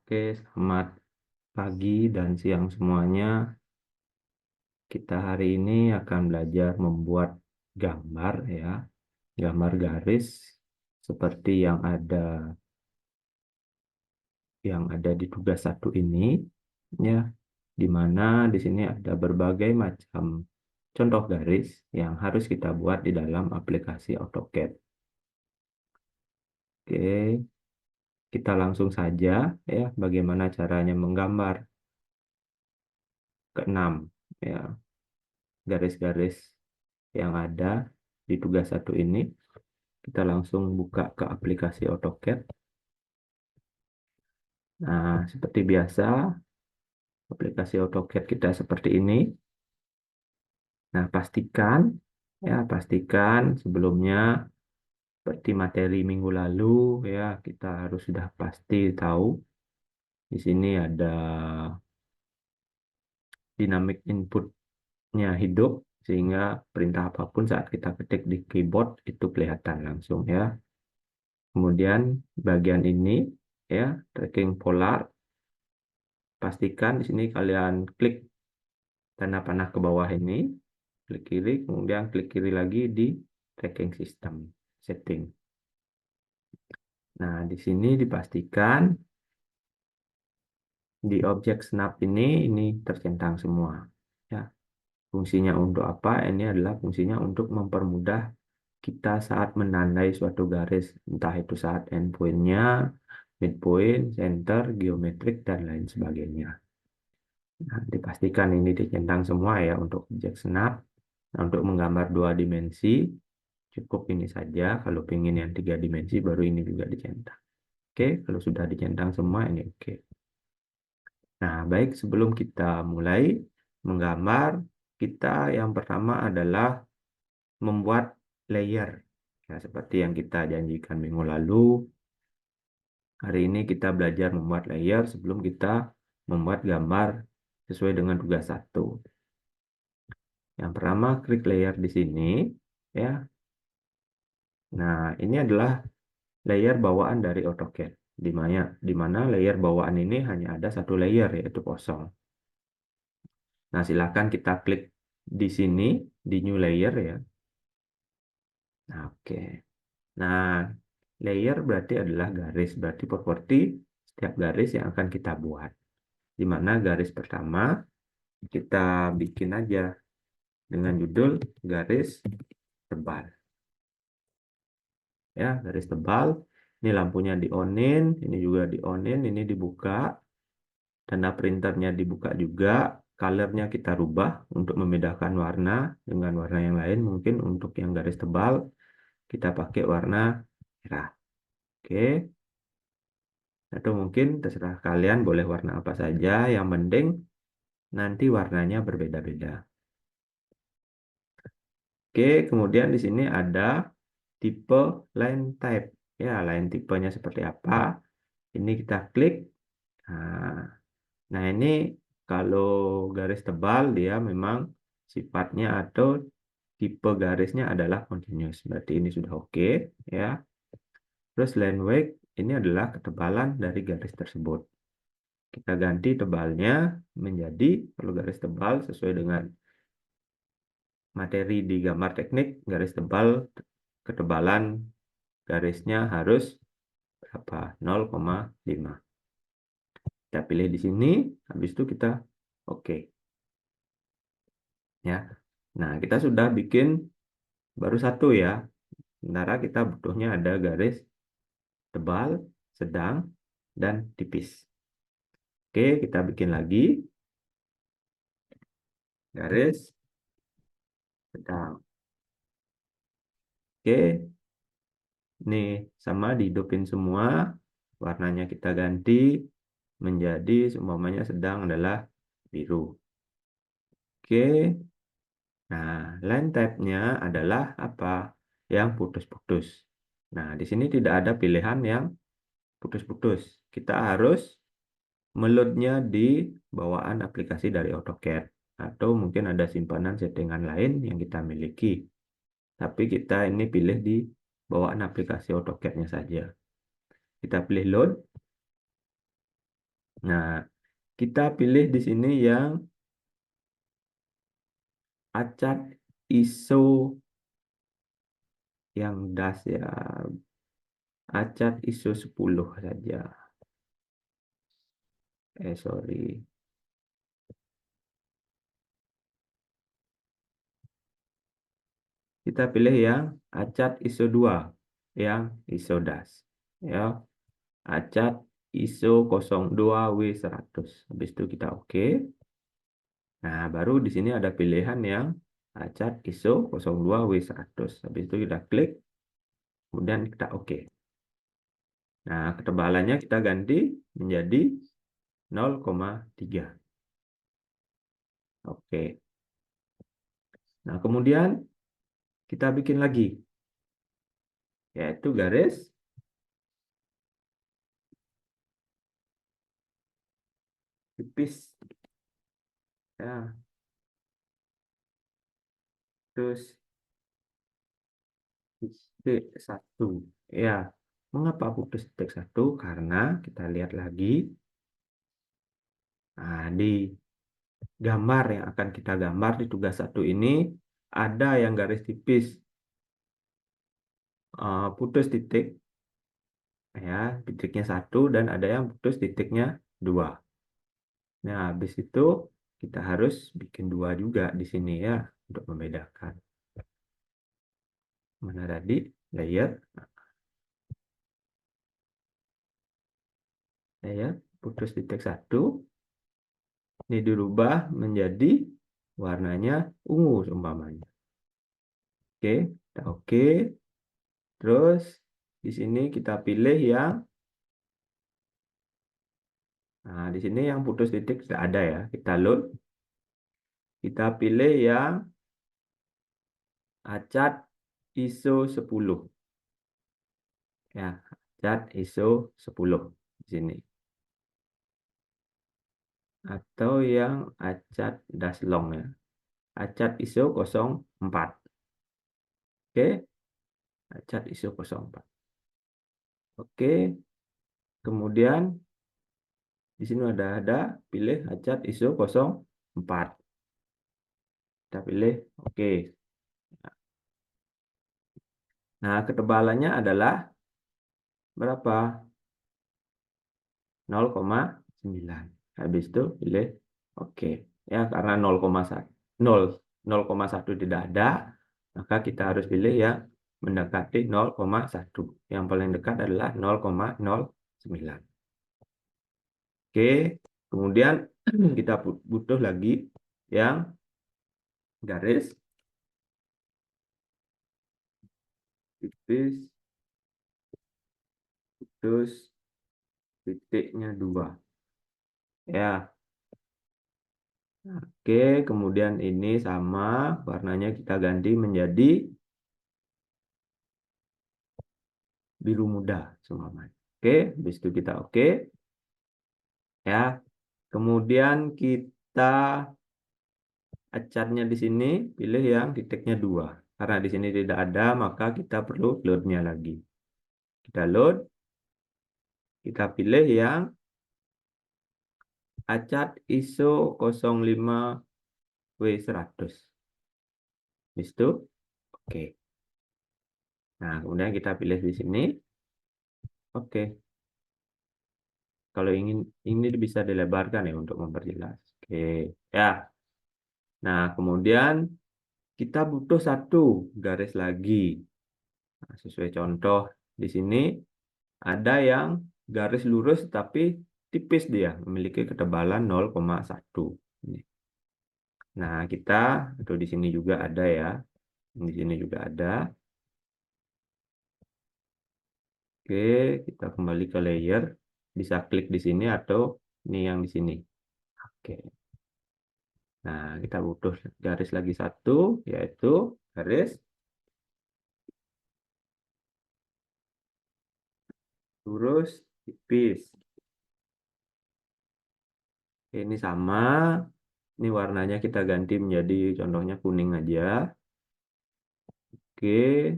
Oke, selamat pagi dan siang semuanya. Kita hari ini akan belajar membuat gambar ya, gambar garis seperti yang ada di tugas satu ini ya, di mana di sini ada berbagai macam contoh garis yang harus kita buat di dalam aplikasi AutoCAD. Oke, kita langsung saja ya bagaimana caranya menggambar keenam ya garis-garis yang ada di tugas satu ini. Kita langsung buka ke aplikasi AutoCAD. Nah, seperti biasa, aplikasi AutoCAD kita seperti ini. Nah, pastikan sebelumnya seperti materi minggu lalu ya, kita harus sudah pasti tahu di sini ada dynamic inputnya hidup sehingga perintah apapun saat kita ketik di keyboard itu kelihatan langsung ya. Kemudian bagian ini ya, tracking polar. Pastikan di sini kalian klik tanda panah ke bawah ini, klik kiri, kemudian klik kiri lagi di tracking system setting. Nah, di sini dipastikan di objek snap ini tercentang semua. Ya, fungsinya untuk apa? Ini adalah fungsinya untuk mempermudah kita saat menandai suatu garis, entah itu saat endpoint-nya, midpoint, center, geometrik, dan lain sebagainya. Nah, dipastikan ini dicentang semua ya untuk objek snap. Nah, untuk menggambar dua dimensi, cukup ini saja. Kalau ingin yang tiga dimensi, baru ini juga dicentang. Oke, kalau sudah dicentang semua, ini oke. Nah, baik, sebelum kita mulai menggambar, kita yang pertama adalah membuat layer. Ya, seperti yang kita janjikan minggu lalu, hari ini kita belajar membuat layer sebelum kita membuat gambar sesuai dengan tugas satu. Yang pertama, klik layer di sini, ya. Nah, ini adalah layer bawaan dari AutoCAD. Di mana layer bawaan ini hanya ada satu layer, yaitu kosong. Nah, silakan kita klik di sini, di new layer ya. Nah, oke. Nah, layer berarti adalah garis. Berarti properti setiap garis yang akan kita buat. Di mana garis pertama, kita bikin aja dengan judul garis tebal. Ya, garis tebal. Ini lampunya di onin, ini juga di onin, ini dibuka. Tanda printernya dibuka juga, colornya kita rubah untuk membedakan warna dengan warna yang lain. Mungkin untuk yang garis tebal kita pakai warna merah. Oke. Atau mungkin terserah kalian boleh warna apa saja. Yang penting nanti warnanya berbeda-beda. Oke, kemudian di sini ada tipe line type. Ya, line tipenya seperti apa? Ini kita klik. Nah, ini kalau garis tebal dia memang sifatnya atau tipe garisnya adalah continuous. Berarti ini sudah oke ya. Terus line weight ini adalah ketebalan dari garis tersebut. Kita ganti tebalnya menjadi kalau garis tebal sesuai dengan materi di gambar teknik, garis tebal ketebalan garisnya harus berapa? 0,5. Kita pilih di sini, habis itu kita oke. Ya. Nah, kita sudah bikin baru satu ya. Sementara kita butuhnya ada garis tebal, sedang, dan tipis. Oke, kita bikin lagi garis sedang. Oke, ini sama dihidupin semua. Warnanya kita ganti menjadi seumpamanya sedang adalah biru. Oke, nah line type-nya adalah apa? Yang putus-putus. Nah, di sini tidak ada pilihan yang putus-putus. Kita harus meloadnya di bawaan aplikasi dari AutoCAD. Atau mungkin ada simpanan settingan lain yang kita miliki. Tapi kita ini pilih di bawaan aplikasi AutoCAD-nya saja. Kita pilih load. Nah, kita pilih di sini yang acak ISO yang das ya. Acak ISO 10 saja. Sorry. Kita pilih yang acak ISO 2 yang ISO das. Ya, acak ISO 02W100. Habis itu kita oke. Nah, baru di sini ada pilihan yang acak ISO 02W100. Habis itu kita klik, kemudian kita oke. Nah, ketebalannya kita ganti menjadi 0,3. Oke. Nah, kemudian kita bikin lagi, yaitu garis tipis. Ya, terus titik satu. Ya, mengapa putus titik satu? Karena kita lihat lagi, nah, di gambar yang akan kita gambar di tugas satu ini, ada yang garis tipis putus titik, ya, titiknya satu, dan ada yang putus titiknya dua. Nah, habis itu kita harus bikin dua juga di sini ya, untuk membedakan. Mana tadi? Layer. Layer, putus titik satu. Ini dirubah menjadi warnanya ungu umpamanya. Oke, kita oke. Terus di sini kita pilih yang, nah di sini yang putus titik tidak ada ya. Kita load. Kita pilih yang acak ISO 10. Ya, acak ISO 10 di sini. Atau yang acak daslong ya. Acak ISO 04. Oke, acak ISO 04. Oke, kemudian di sini ada pilih acak ISO 04. Kita pilih oke. Nah, ketebalannya adalah berapa? 0,9. Habis itu pilih oke. Ya, karena 0,1 0,1 tidak ada, maka kita harus pilih yang mendekati 0,1. Yang paling dekat adalah 0,09. Oke, kemudian kita butuh lagi yang garis tipis terus titiknya 2. Ya, oke, kemudian ini sama warnanya kita ganti menjadi biru muda semua. Oke, habis itu kita oke. Ya, kemudian kita acatnya di sini pilih yang titiknya 2. Karena di sini tidak ada, maka kita perlu loadnya lagi. Kita load, kita pilih yang acat ISO 05W100. Habis itu oke. Nah, kemudian kita pilih di sini. Oke. Kalau ingin ini bisa dilebarkan ya untuk memperjelas. Oke, ya. Nah, kemudian kita butuh satu garis lagi. Nah, sesuai contoh di sini ada yang garis lurus tapi tipis dia, memiliki ketebalan 0,1. Ini. Nah, kita atau di sini juga ada ya. Di sini juga ada. Oke, kita kembali ke layer. Bisa klik di sini atau ini yang di sini. Oke. Nah, kita butuh garis lagi satu, yaitu garis lurus tipis. Ini sama, ini warnanya kita ganti menjadi contohnya kuning aja. Oke,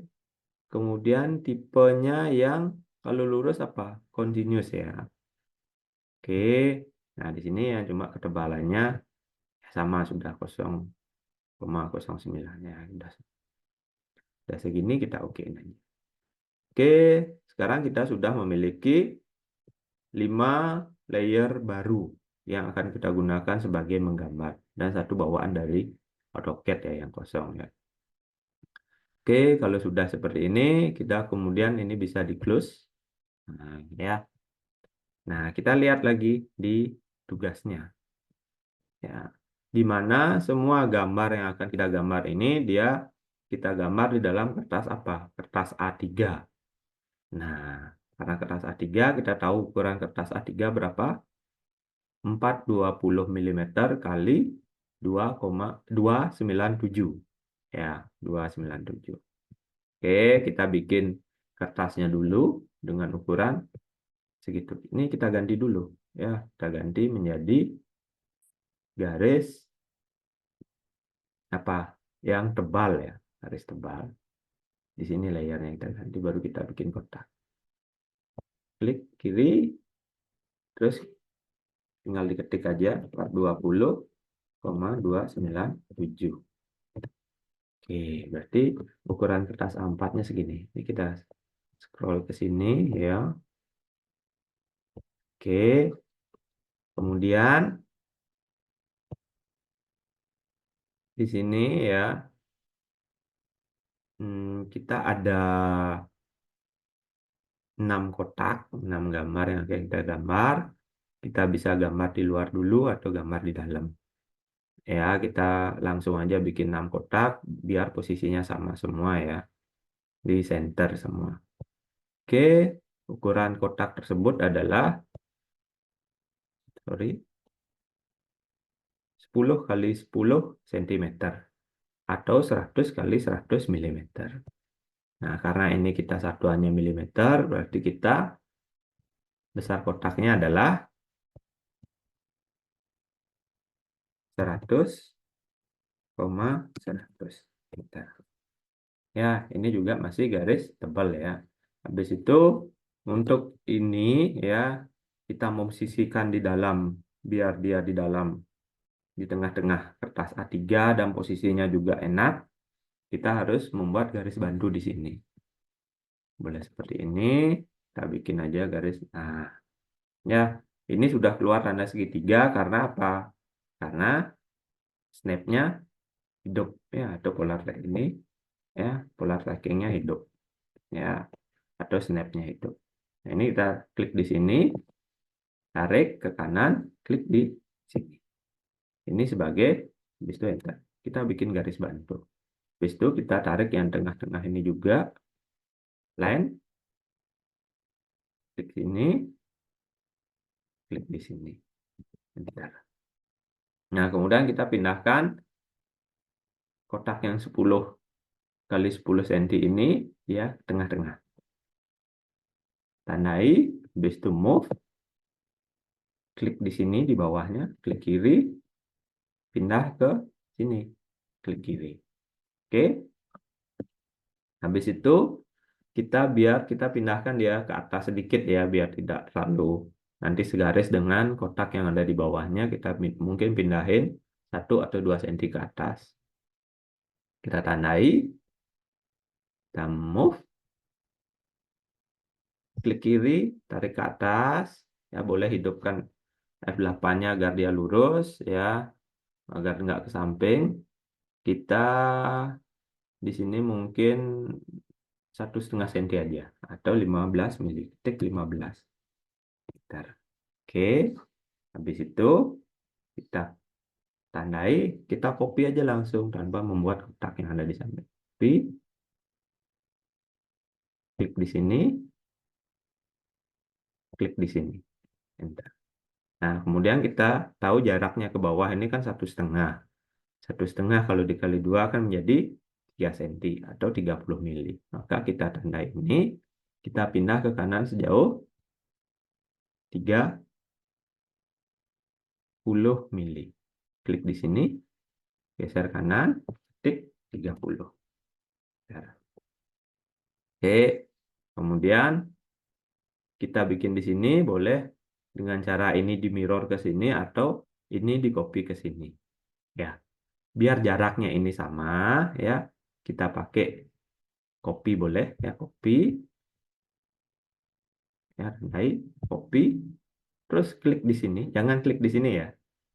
kemudian tipenya yang kalau lurus apa? Continuous ya. Oke, Nah, di sini yang cuma ketebalannya sama, sudah 0,09 ya. Udah segini kita okein aja. Oke, sekarang kita sudah memiliki 5 layer baru yang akan kita gunakan sebagai menggambar dan satu bawaan dari AutoCAD ya yang kosong ya. Oke, kalau sudah seperti ini, kita kemudian ini bisa di close. Nah, ya. Nah, kita lihat lagi di tugasnya. Ya, di mana semua gambar yang akan kita gambar ini kita gambar di dalam kertas apa? Kertas A3. Nah, karena kertas A3 kita tahu ukuran kertas A3 berapa? 420 mm kali 2,297. Ya, 297. Oke, kita bikin kertasnya dulu dengan ukuran segitu. Ini kita ganti dulu. Ya, kita ganti menjadi garis apa? Yang tebal ya, garis tebal. Di sini layarnya kita ganti, baru kita bikin kotak. Klik kiri, terus tinggal diketik aja 420,297. Oke, berarti ukuran kertas A4-nya segini. Ini kita scroll ke sini ya. Oke, kemudian di sini ya kita ada 6 kotak, 6 gambar yang akan kita gambar. Kita bisa gambar di luar dulu atau gambar di dalam. Ya, kita langsung aja bikin 6 kotak biar posisinya sama semua ya. Di center semua. Oke, ukuran kotak tersebut adalah 10 kali 10 cm atau 100 kali 100 mm. Nah, karena ini kita satuannya milimeter, berarti kita besar kotaknya adalah 100,100 meter. Ya, ini juga masih garis tebal ya. Habis itu untuk ini ya kita memposisikan di dalam biar dia di tengah-tengah kertas A3 dan posisinya juga enak. Kita harus membuat garis bantu di sini. Boleh seperti ini. Kita bikin aja garis. Nah, ya, ini sudah keluar tanda segitiga karena apa? Karena snapnya hidup ya, atau polar track ini ya, polar trackingnya hidup ya, atau snapnya hidup. Nah, ini kita klik di sini, tarik ke kanan, klik di sini. Ini sebagai, habis itu enter. Kita bikin garis bantu. Habis itu kita tarik yang tengah-tengah ini juga, line, klik sini, klik di sini. Bentar. Nah, kemudian kita pindahkan kotak yang 10 kali 10 cm ini ya tengah-tengah. Tandai, habis itu move, klik di sini di bawahnya, klik kiri, pindah ke sini, klik kiri. Oke, habis itu biar kita pindahkan dia ke atas sedikit ya, biar tidak terlalu nanti segaris dengan kotak yang ada di bawahnya. Kita mungkin pindahin 1 atau 2 cm ke atas. Kita tandai, kita move, klik kiri, tarik ke atas, ya boleh hidupkan F8-nya agar dia lurus ya, agar nggak ke samping. Kita di sini mungkin 1,5 cm aja atau 15 mili, ketik 15. Bentar. Oke, habis itu kita tandai, kita copy aja langsung tanpa membuat kotak yang ada di samping. Copy, klik di sini, klik di sini, enter. Nah, kemudian kita tahu jaraknya ke bawah ini kan 1,5. 1,5 kalau dikali 2 kan menjadi 3 cm atau 30 mili. Maka kita tandai ini, kita pindah ke kanan sejauh 30 mili. Klik di sini, geser kanan, ketik 30. Oke, kemudian kita bikin di sini boleh dengan cara ini di mirror ke sini atau ini di copy ke sini. Ya, biar jaraknya ini sama ya, kita pakai copy boleh ya, copy ya, baik, copy. Terus klik di sini, jangan klik di sini ya.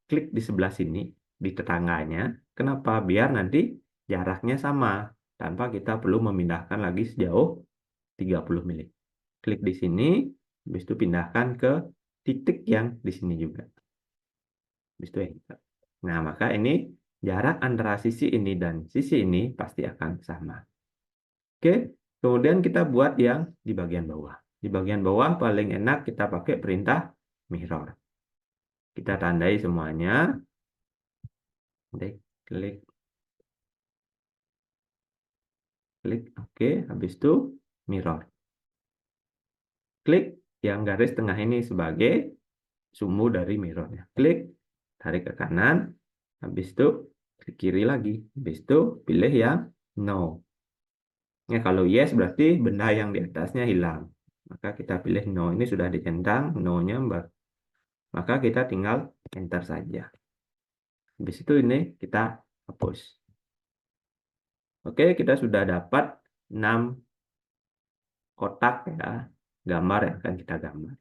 Klik di sebelah sini, di tetangganya. Kenapa? Biar nanti jaraknya sama, tanpa kita perlu memindahkan lagi sejauh 30 mili. Klik di sini, habis itu pindahkan ke titik yang di sini juga. Habis itu enter. Nah, maka ini jarak antara sisi ini dan sisi ini pasti akan sama. Oke, kemudian kita buat yang di bagian bawah. Di bagian bawah paling enak kita pakai perintah mirror. Kita tandai semuanya. Klik, klik, oke. Habis itu mirror. Klik yang garis tengah ini sebagai sumbu dari mirrornya. Klik, tarik ke kanan. Habis itu klik kiri lagi. Habis itu pilih yang no. Ya, kalau yes berarti benda yang di atasnya hilang. Maka kita pilih no. Ini sudah dicentang, no-nya maka kita tinggal enter saja. Habis itu ini kita hapus. Oke, kita sudah dapat 6 kotak ya, gambar yang akan kita gambar.